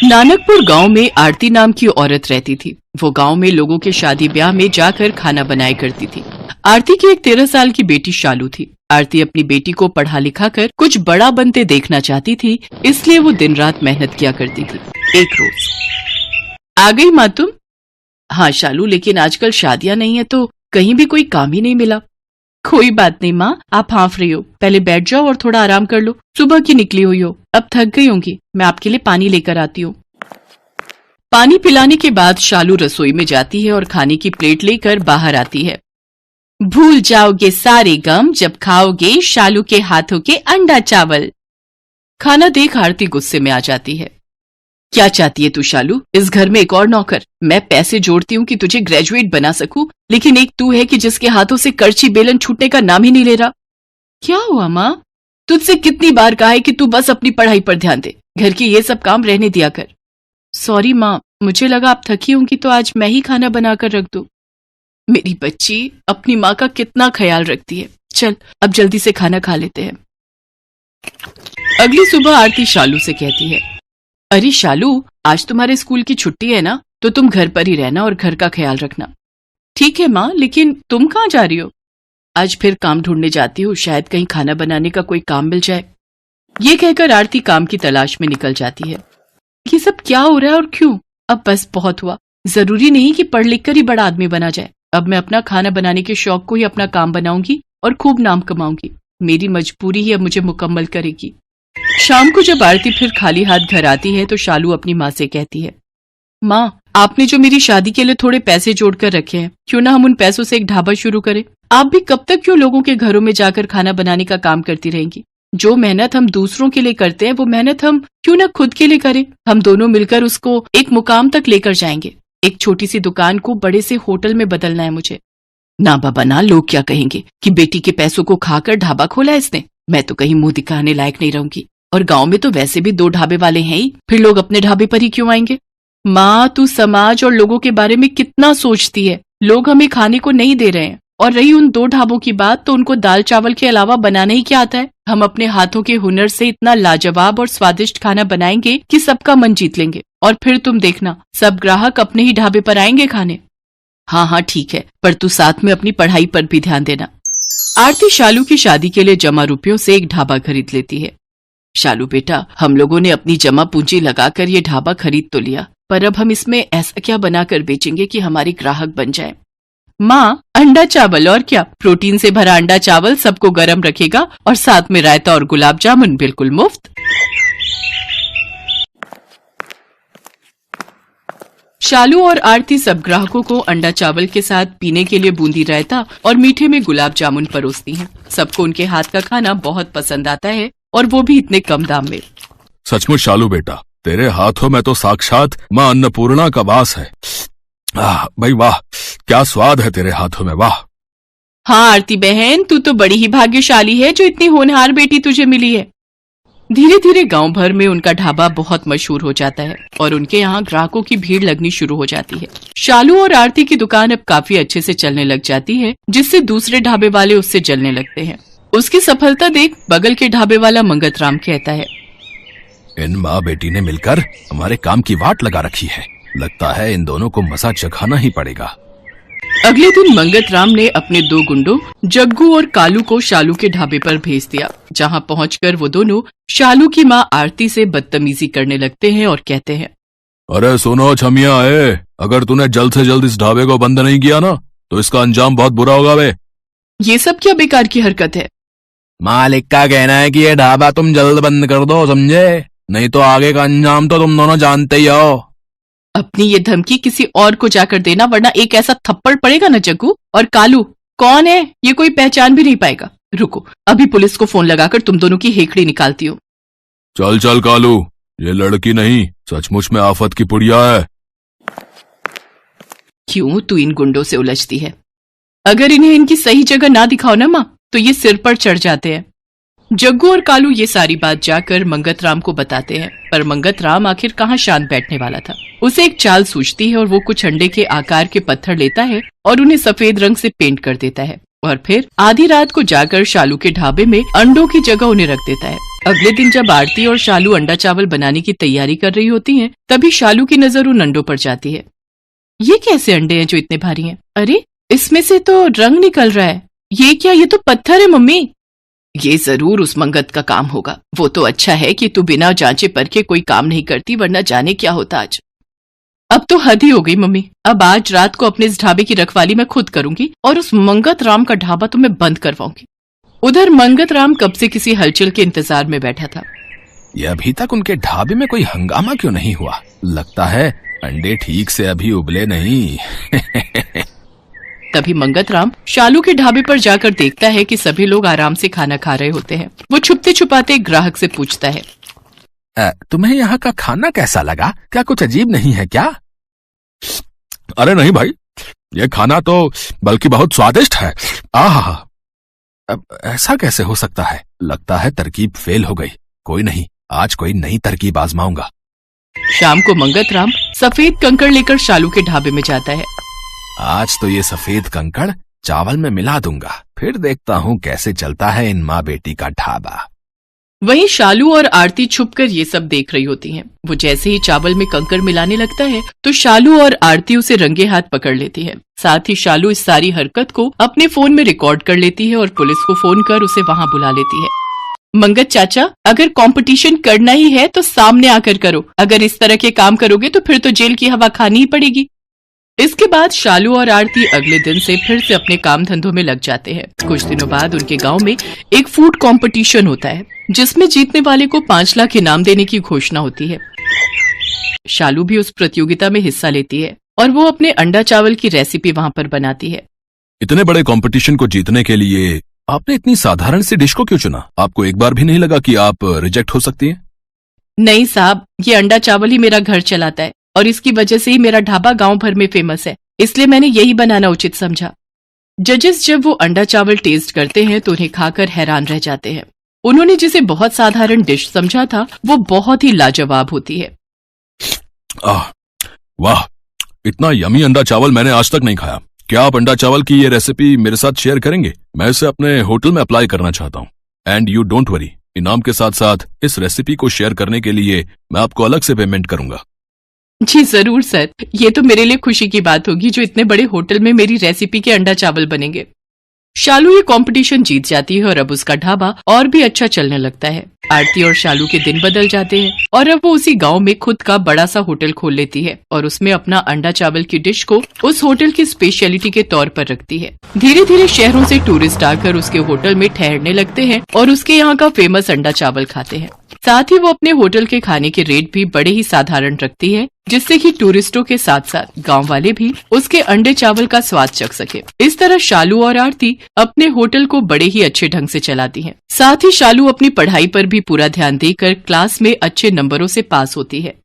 नानकपुर गांव में आरती नाम की औरत रहती थी। वो गांव में लोगों के शादी ब्याह में जाकर खाना बनाया करती थी। आरती की एक 13 साल की बेटी शालू थी। आरती अपनी बेटी को पढ़ा लिखा कर कुछ बड़ा बनते देखना चाहती थी, इसलिए वो दिन रात मेहनत किया करती थी। एक रोज, आ गई माँ तुम? हाँ शालू, लेकिन आजकल शादियां नहीं है तो कहीं भी कोई काम ही नहीं मिला। कोई बात नहीं माँ, आप हाँफ रही हो, पहले बैठ जाओ और थोड़ा आराम कर लो। सुबह की निकली हुई हो, अब थक गई होंगी, मैं आपके लिए पानी लेकर आती हूँ। पानी पिलाने के बाद शालू रसोई में जाती है और खाने की प्लेट लेकर बाहर आती है। भूल जाओगे सारे गम जब खाओगे शालू के हाथों के अंडा चावल। खाना देख आरती गुस्से में आ जाती है। क्या चाहती है तू शालू? इस घर में एक और नौकर? मैं पैसे जोड़ती हूँ कि तुझे ग्रेजुएट बना सकूं, लेकिन एक तू है कि जिसके हाथों से करछी बेलन छूटने का नाम ही नहीं ले रहा। क्या हुआ माँ? तुझसे कितनी बार कहा है कि तू बस अपनी पढ़ाई पर ध्यान दे, घर के ये सब काम रहने दिया कर। सॉरी माँ, मुझे लगा आप थकी होंगी तो आज मैं ही खाना बनाकर रख दूं। मेरी बच्ची अपनी माँ का कितना ख्याल रखती है। चल अब जल्दी से खाना खा लेते हैं। अगली सुबह आरती शालू से कहती है, अरे शालू, आज तुम्हारे स्कूल की छुट्टी है ना, तो तुम घर पर ही रहना और घर का ख्याल रखना। ठीक है माँ, लेकिन तुम कहाँ जा रही हो? आज फिर काम ढूंढने जाती हूँ, शायद कहीं खाना बनाने का कोई काम मिल जाए। ये कहकर आरती काम की तलाश में निकल जाती है। ये सब क्या हो रहा है और क्यों? अब बस बहुत हुआ। जरूरी नहीं कि पढ़ लिख कर ही बड़ा आदमी बना जाए। अब मैं अपना खाना बनाने के शौक को ही अपना काम बनाऊंगी और खूब नाम कमाऊंगी। मेरी मजबूरी ही अब मुझे मुकम्मल करेगी। शाम को जब आरती फिर खाली हाथ घर आती है तो शालू अपनी माँ से कहती है, माँ, आपने जो मेरी शादी के लिए थोड़े पैसे जोड़कर रखे हैं, क्यों ना हम उन पैसों से एक ढाबा शुरू करें? आप भी कब तक क्यों लोगों के घरों में जाकर खाना बनाने का काम करती रहेंगी? जो मेहनत हम दूसरों के लिए करते हैं वो मेहनत हम क्यों ना खुद के लिए करें? हम दोनों मिलकर उसको एक मुकाम तक लेकर जाएंगे। एक छोटी सी दुकान को बड़े से होटल में बदलना है मुझे। ना बाबा ना, लोग क्या कहेंगे कि बेटी के पैसों को खाकर ढाबा खोला इसने। मैं तो कहीं मुंह दिखाने लायक नहीं रहूंगी, और गांव में तो वैसे भी 2 ढाबे वाले हैं ही, फिर लोग अपने ढाबे पर ही क्यों आएंगे? माँ, तू समाज और लोगों के बारे में कितना सोचती है। लोग हमें खाने को नहीं दे रहे हैं, और रही उन 2 ढाबों की बात, तो उनको दाल चावल के अलावा बनाना ही क्या आता है? हम अपने हाथों के हुनर से इतना लाजवाब और स्वादिष्ट खाना बनाएंगे कि सबका मन जीत लेंगे, और फिर तुम देखना सब ग्राहक अपने ही ढाबे पर आएंगे खाने। हाँ हाँ ठीक है, पर तू साथ में अपनी पढ़ाई पर भी ध्यान देना। आरती शालू की शादी के लिए जमा रुपयों से एक ढाबा खरीद लेती है। शालू बेटा, हम लोगों ने अपनी जमा पूंजी लगाकर ये ढाबा खरीद तो लिया, पर अब हम इसमें ऐसा क्या बनाकर बेचेंगे कि हमारे ग्राहक बन जाएं? माँ, अंडा चावल, और क्या? प्रोटीन से भरा अंडा चावल सबको गर्म रखेगा, और साथ में रायता और गुलाब जामुन बिल्कुल मुफ्त। शालू और आरती सब ग्राहकों को अंडा चावल के साथ पीने के लिए बूंदी रायता और मीठे में गुलाब जामुन परोसती हैं। सबको उनके हाथ का खाना बहुत पसंद आता है, और वो भी इतने कम दाम में। सचमुच शालू बेटा, तेरे हाथों में तो साक्षात माँ अन्नपूर्णा का वास है। भाई वाह, क्या स्वाद है तेरे हाथों में, वाह। हाँ आरती बहन, तू तो बड़ी ही भाग्यशाली है जो इतनी होनहार बेटी तुझे मिली है। धीरे धीरे गांव भर में उनका ढाबा बहुत मशहूर हो जाता है, और उनके यहाँ ग्राहकों की भीड़ लगनी शुरू हो जाती है। शालू और आरती की दुकान अब काफी अच्छे से चलने लग जाती है, जिससे दूसरे ढाबे वाले उससे जलने लगते हैं। उसकी सफलता देख बगल के ढाबे वाला मंगत राम कहता है, इन माँ बेटी ने मिलकर हमारे काम की वाट लगा रखी है। लगता है इन दोनों को मजा चखाना ही पड़ेगा। अगले दिन मंगत राम ने अपने 2 गुंडों जग्गू और कालू को शालू के ढाबे पर भेज दिया, जहां पहुंचकर वो दोनों शालू की माँ आरती से बदतमीजी करने लगते हैं और कहते हैं, अरे सुनो छमिया, अगर तूने जल्द से जल्द इस ढाबे को बंद नहीं किया ना तो इसका अंजाम बहुत बुरा होगा बे। ये सब क्या बेकार की हरकत है? मालिक का कहना है कि ये ढाबा तुम जल्द बंद कर दो, समझे? नहीं तो आगे का अंजाम तो तुम दोनों जानते ही हो। अपनी ये धमकी किसी और को जाकर देना, वरना एक ऐसा थप्पड़ पड़ेगा ना जग्गू। और कालू कौन है? ये कोई पहचान भी नहीं पाएगा। रुको, अभी पुलिस को फोन लगाकर तुम दोनों की हेकड़ी निकालती हूँ। चल चल कालू, ये लड़की नहीं सचमुच में आफत की पुड़िया है। क्यों तू इन गुंडों से उलझती है? अगर इन्हें इनकी सही जगह ना दिखाओ ना माँ, तो ये सिर पर चढ़ जाते हैं। जग्गू और कालू ये सारी बात जाकर मंगत राम को बताते हैं, पर मंगत राम आखिर कहाँ शांत बैठने वाला था। उसे एक चाल सूझती है और वो कुछ अंडे के आकार के पत्थर लेता है और उन्हें सफेद रंग से पेंट कर देता है, और फिर आधी रात को जाकर शालू के ढाबे में अंडों की जगह उन्हें रख देता है। अगले दिन जब आरती और शालू अंडा चावल बनाने की तैयारी कर रही होती हैं, तभी शालू की नजर उन अंडों पर जाती है। ये कैसे अंडे हैं जो इतने भारी हैं? अरे, इसमें से तो रंग निकल रहा है। ये क्या? ये तो पत्थर है मम्मी। ये जरूर उस मंगत का काम होगा। वो तो अच्छा है कि तू बिना जांचे परखे कोई काम नहीं करती, वरना जाने क्या होता आज। अब तो हद ही हो गई मम्मी। अब आज रात को अपने इस ढाबे की रखवाली मैं खुद करूंगी और उस मंगत राम का ढाबा तो मैं बंद करवाऊंगी। उधर मंगत राम कब से किसी हलचल के इंतजार में बैठा था। ये अभी तक उनके ढाबे में कोई हंगामा क्यों नहीं हुआ? लगता है अंडे ठीक से अभी उबले नहीं। तभी मंगत राम शालू के ढाबे पर जाकर देखता है कि सभी लोग आराम से खाना खा रहे होते हैं। वो छुपते छुपाते एक ग्राहक से पूछता है, तुम्हें यहाँ का खाना कैसा लगा? क्या कुछ अजीब नहीं है क्या? अरे नहीं भाई, ये खाना तो बल्कि बहुत स्वादिष्ट है। आहा, अब ऐसा कैसे हो सकता है? लगता है तरकीब फेल हो गई। कोई नहीं, आज कोई नई तरकीब आजमाऊंगा। शाम को मंगत राम सफेद कंकड़ लेकर शालू के ढाबे में जाता है। आज तो ये सफेद कंकड़ चावल में मिला दूंगा, फिर देखता हूँ कैसे चलता है इन माँ बेटी का ढाबा। वहीं शालू और आरती छुपकर ये सब देख रही होती हैं। वो जैसे ही चावल में कंकड़ मिलाने लगता है तो शालू और आरती उसे रंगे हाथ पकड़ लेती है। साथ ही शालू इस सारी हरकत को अपने फोन में रिकॉर्ड कर लेती है और पुलिस को फोन कर उसे वहां बुला लेती है। मंगत चाचा, अगर कंपटीशन करना ही है तो सामने आकर करो। अगर इस तरह के काम करोगे तो फिर तो जेल की हवा खानी ही पड़ेगी। इसके बाद शालू और आरती अगले दिन से फिर से अपने काम धंधों में लग जाते हैं। कुछ दिनों बाद उनके गांव में एक फूड कंपटीशन होता है, जिसमें जीतने वाले को 5 लाख इनाम देने की घोषणा होती है। शालू भी उस प्रतियोगिता में हिस्सा लेती है और वो अपने अंडा चावल की रेसिपी वहां पर बनाती है। इतने बड़े कंपटीशन को जीतने के लिए आपने इतनी साधारण सी डिश को क्यों चुना? आपको एक बार भी नहीं लगा कि आप रिजेक्ट हो सकती हैं? नहीं साहब, ये अंडा चावल ही मेरा घर चलाता है और इसकी वजह से ही मेरा ढाबा गांव भर में फेमस है, इसलिए मैंने यही बनाना उचित समझा। जजेस जब वो अंडा चावल टेस्ट करते हैं तो उन्हें खाकर हैरान रह जाते हैं। उन्होंने जिसे बहुत साधारण डिश समझा था वो बहुत ही लाजवाब होती है। वाह, इतना यमी अंडा चावल मैंने आज तक नहीं खाया। क्या आप अंडा चावल की ये रेसिपी मेरे साथ शेयर करेंगे? मैं इसे अपने होटल में अप्लाई करना चाहता हूँ। एंड यू डोंट वरी, इनाम के साथ साथ इस रेसिपी को शेयर करने के लिए मैं आपको अलग से पेमेंट करूंगा। जी जरूर सर, ये तो मेरे लिए खुशी की बात होगी जो इतने बड़े होटल में मेरी रेसिपी के अंडा चावल बनेंगे। शालू ये कंपटीशन जीत जाती है और अब उसका ढाबा और भी अच्छा चलने लगता है। आरती और शालू के दिन बदल जाते हैं और अब वो उसी गांव में खुद का बड़ा सा होटल खोल लेती है और उसमें अपना अंडा चावल की डिश को उस होटल की स्पेशलिटी के तौर पर रखती है। धीरे धीरे शहरों से टूरिस्ट आकर उसके होटल में ठहरने लगते हैं और उसके यहाँ का फेमस अंडा चावल खाते हैं। साथ ही वो अपने होटल के खाने के रेट भी बड़े ही साधारण रखती है, जिससे कि टूरिस्टों के साथ साथ गांव वाले भी उसके अंडे चावल का स्वाद चख सके। इस तरह शालू और आरती अपने होटल को बड़े ही अच्छे ढंग से चलाती हैं। साथ ही शालू अपनी पढ़ाई पर भी पूरा ध्यान देकर क्लास में अच्छे नंबरों से पास होती है।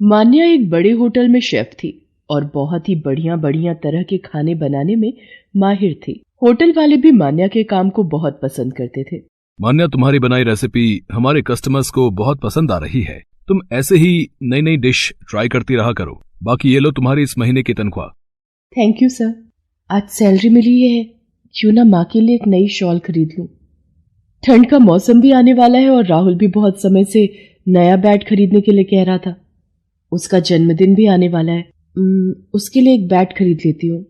मान्या एक बड़े होटल में शेफ थी और बहुत ही बढ़िया बढ़िया तरह के खाने बनाने में माहिर थी। होटल वाले भी मान्या के काम को बहुत पसंद करते थे। मान्या, तुम्हारी बनाई रेसिपी हमारे कस्टमर्स को बहुत पसंद आ रही है। तुम ऐसे ही नई नई डिश ट्राई करती रहा करो। बाकी ये लो तुम्हारी इस महीने की तनख्वाह। Thank you sir. आज सैलरी मिली है, क्यों ना माँ के लिए एक नई शॉल खरीद लूं। ठंड का मौसम भी आने वाला है और राहुल भी बहुत समय से नया बैट खरीदने के लिए कह रहा था। उसका जन्मदिन भी आने वाला है, उसके लिए एक बैट खरीद लेती हूँ।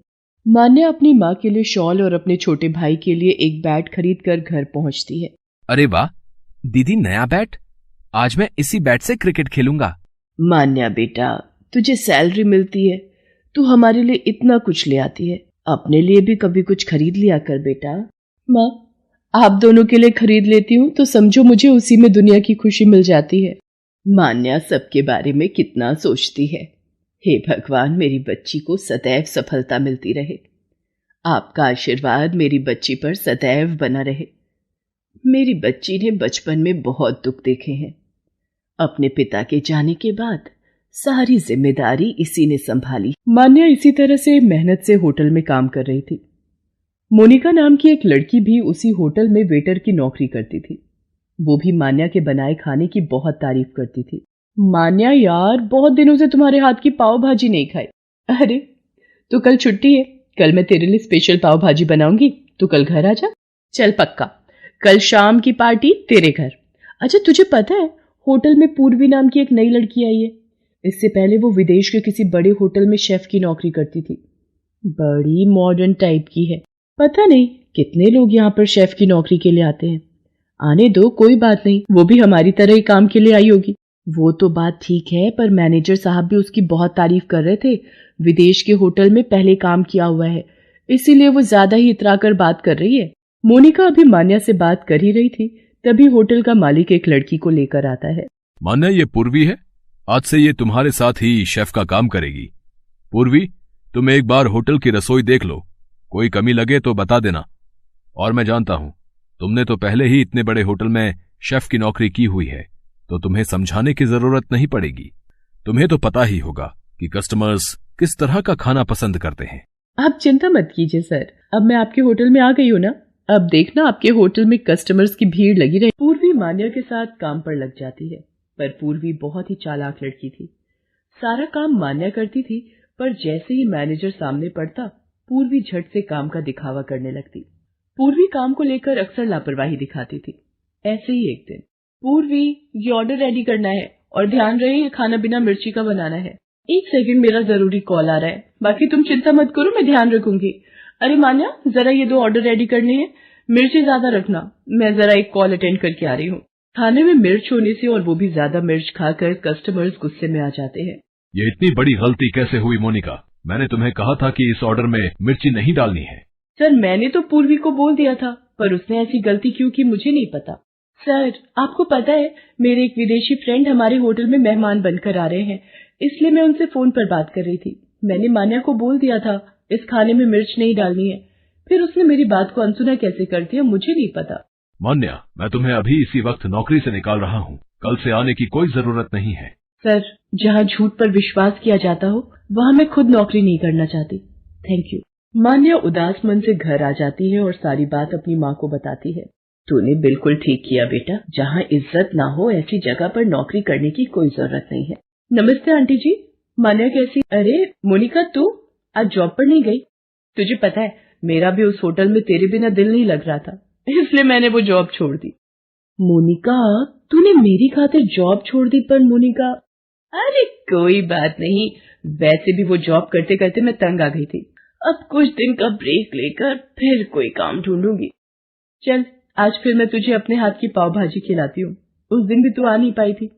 मान्या अपनी माँ के लिए शॉल और अपने छोटे भाई के लिए एक बैट खरीद कर घर पहुंचती है। अरे वाह दीदी, नया बैट! आज मैं इसी बैट से क्रिकेट खेलूंगा। मान्या बेटा, तुझे सैलरी मिलती है, तू हमारे लिए इतना कुछ ले आती है, अपने लिए भी कभी कुछ खरीद लिया कर बेटा। माँ, आप दोनों के लिए खरीद लेती हूँ तो समझो मुझे उसी में दुनिया की खुशी मिल जाती है। मान्या सबके बारे में कितना सोचती है। हे भगवान, मेरी बच्ची को सदैव सफलता मिलती रहे। आपका आशीर्वाद मेरी बच्ची पर सदैव बना रहे। मेरी बच्ची ने बचपन में बहुत दुख देखे हैं। अपने पिता के जाने के बाद सारी जिम्मेदारी इसी ने संभाली। मान्या इसी तरह से मेहनत से होटल में काम कर रही थी। मोनिका नाम की एक लड़की भी उसी होटल में वेटर की नौकरी करती थी। वो भी मान्या के बनाए खाने की बहुत तारीफ करती थी। मान्या यार, बहुत दिनों से तुम्हारे हाथ की पाव भाजी नहीं खाई। अरे तो कल छुट्टी है, कल मैं तेरे लिए स्पेशल पाव भाजी बनाऊंगी, तू कल घर आ जा। चल पक्का, कल शाम की पार्टी तेरे घर। अच्छा तुझे पता है, होटल में पूर्वी नाम की एक नई लड़की आई है। इससे पहले वो विदेश के किसी बड़े होटल में शेफ की नौकरी करती थी। बड़ी मॉडर्न टाइप की है। पता नहीं कितने लोग यहाँ पर शेफ की नौकरी के लिए आते हैं। आने दो, कोई बात नहीं, वो भी हमारी तरह ही काम के लिए आई होगी। वो तो बात ठीक है, पर मैनेजर साहब भी उसकी बहुत तारीफ कर रहे थे। विदेश के होटल में पहले काम किया हुआ है, इसीलिए वो ज्यादा ही इतराकर बात कर रही है। मोनिका अभी मान्या से बात कर ही रही थी, तभी होटल का मालिक एक लड़की को लेकर आता है। मान्या, ये पूर्वी है। आज से ये तुम्हारे साथ ही शेफ का काम करेगी। पूर्वी, तुम एक बार होटल की रसोई देख लो, कोई कमी लगे तो बता देना। और मैं जानता हूं तुमने तो पहले ही इतने बड़े होटल में शेफ की नौकरी की हुई है, तो तुम्हें समझाने की जरूरत नहीं पड़ेगी। तुम्हें तो पता ही होगा कि कस्टमर्स किस तरह का खाना पसंद करते हैं। आप चिंता मत कीजिए सर, अब मैं आपके होटल में आ गई हूँ ना, अब देखना आपके होटल में कस्टमर्स की भीड़ लगी रही। पूर्वी मान्या के साथ काम पर लग जाती है, पर पूर्वी बहुत ही चालाक लड़की थी। सारा काम मान्या करती थी, पर जैसे ही मैनेजर सामने पड़ता, पूर्वी झट से काम का दिखावा करने लगती। पूर्वी काम को लेकर अक्सर लापरवाही दिखाती थी। ऐसे ही एक दिन, पूर्वी ये ऑर्डर रेडी करना है और ध्यान रहे ये खाना बिना मिर्ची का बनाना है। एक सेकंड, मेरा जरूरी कॉल आ रहा है, बाकी तुम चिंता मत करो, मैं ध्यान रखूंगी। अरे मान्या, जरा ये 2 ऑर्डर रेडी करने हैं, मिर्ची ज्यादा रखना, मैं जरा एक कॉल अटेंड करके आ रही हूँ। खाने में मिर्च होने से और वो भी ज्यादा मिर्च खाकर कस्टमर्स गुस्से में आ जाते हैं। ये इतनी बड़ी गलती कैसे हुई मोनिका? मैंने तुम्हें कहा था कि इस ऑर्डर में मिर्ची नहीं डालनी है। सर मैंने तो पूर्वी को बोल दिया था, पर उसने ऐसी गलती क्यों की मुझे नहीं पता। सर आपको पता है, मेरे एक विदेशी फ्रेंड हमारे होटल में मेहमान बनकर आ रहे हैं, इसलिए मैं उनसे फोन पर बात कर रही थी। मैंने मान्या को बोल दिया था इस खाने में मिर्च नहीं डालनी है, फिर उसने मेरी बात को अनसुना कैसे कर दिया मुझे नहीं पता। मान्या, मैं तुम्हें अभी इसी वक्त नौकरी से निकाल रहा हूँ, कल से आने की कोई जरूरत नहीं है। सर जहाँ झूठ पर विश्वास किया जाता हो, वहाँ मैं खुद नौकरी नहीं करना चाहती। Thank you. मान्या उदास मन से घर आ जाती है और सारी बात अपनी माँ को बताती है। तूने बिल्कुल ठीक किया बेटा, जहाँ इज्जत ना हो ऐसी जगह पर नौकरी करने की कोई जरूरत नहीं है। नमस्ते आंटी जी। मान्या कैसी? अरे मोनिका, तू आज जॉब पर नहीं गई? तुझे पता है मेरा भी उस होटल में तेरे बिना दिल नहीं लग रहा था, इसलिए मैंने वो जॉब छोड़ दी। मोनिका, तूने मेरी खातिर जॉब छोड़ दी? पर मोनिका, अरे कोई बात नहीं, वैसे भी वो जॉब करते करते मैं तंग आ गई थी। अब कुछ दिन का ब्रेक लेकर फिर कोई काम ढूंढूंगी। चल आज फिर मैं तुझे अपने हाथ की पाव भाजी खिलाती हूँ। उस दिन भी तू आ नहीं पाई थी।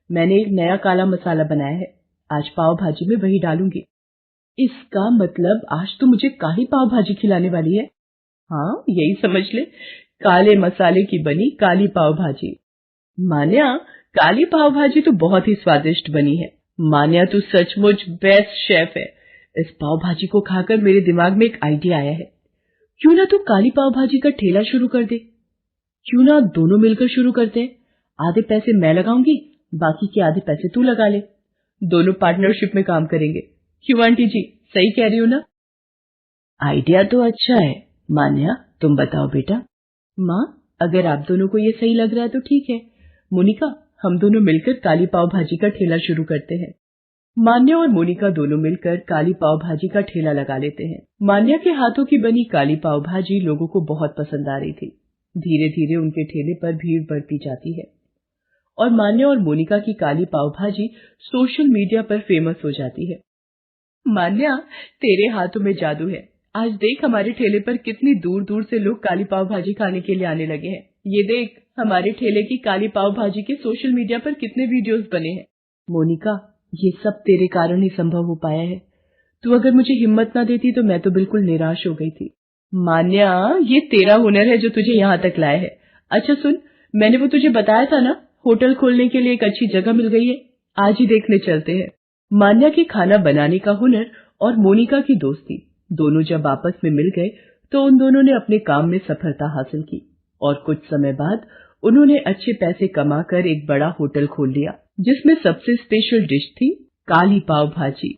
मैंने एक नया काला मसाला बनाया है, आज पाव भाजी में वही डालूंगी। इसका मतलब आज तो मुझे काली पाव भाजी खिलाने वाली है। हाँ यही समझ ले, काले मसाले की बनी काली पाव भाजी। मान्या, काली पाव भाजी तो बहुत ही स्वादिष्ट बनी है। मान्या, तू सचमुच बेस्ट शेफ है। इस पाव भाजी को खाकर मेरे दिमाग में एक आइडिया आया है। क्यों ना तू काली पाव भाजी का ठेला शुरू कर दे? क्यों ना दोनों मिलकर शुरू करते हैं? आधे पैसे मैं लगाऊंगी, बाकी के आधे पैसे तू लगा ले। दोनों पार्टनरशिप में काम करेंगे। क्यों आंटी जी, सही कह रही हूँ ना? आइडिया तो अच्छा है। मान्या, तुम बताओ बेटा। माँ, अगर आप दोनों को ये सही लग रहा है तो ठीक है। मोनिका, हम दोनों मिलकर काली पाव भाजी का ठेला शुरू करते हैं। मान्या और मोनिका दोनों मिलकर काली पाव भाजी का ठेला लगा लेते हैं। मान्या के हाथों की बनी काली पाव भाजी लोगों को बहुत पसंद आ रही थी। धीरे धीरे उनके ठेले पर भीड़ बढ़ती जाती है और मान्या और मोनिका की काली पाव भाजी सोशल मीडिया पर फेमस हो जाती है। मान्या, तेरे हाथों में जादू है। आज देख हमारे ठेले पर कितनी दूर दूर से लोग काली पाव भाजी खाने के लिए आने लगे हैं। ये देख हमारे ठेले की काली पाव भाजी के सोशल मीडिया पर कितने वीडियोस बने हैं। मोनिका, ये सब तेरे कारण ही संभव हो पाया है। तू अगर मुझे हिम्मत ना देती तो मैं तो बिल्कुल निराश हो गई थी। मान्या, ये तेरा हुनर है जो तुझे यहाँ तक लाया है। अच्छा सुन, मैंने वो तुझे बताया था ना, होटल खोलने के लिए एक अच्छी जगह मिल गई है, आज ही देखने चलते हैं। मान्या के खाना बनाने का हुनर और मोनिका की दोस्ती दोनों जब आपस में मिल गए तो उन दोनों ने अपने काम में सफलता हासिल की और कुछ समय बाद उन्होंने अच्छे पैसे कमाकर एक बड़ा होटल खोल लिया, जिसमें सबसे स्पेशल डिश थी काली पाव भाजी।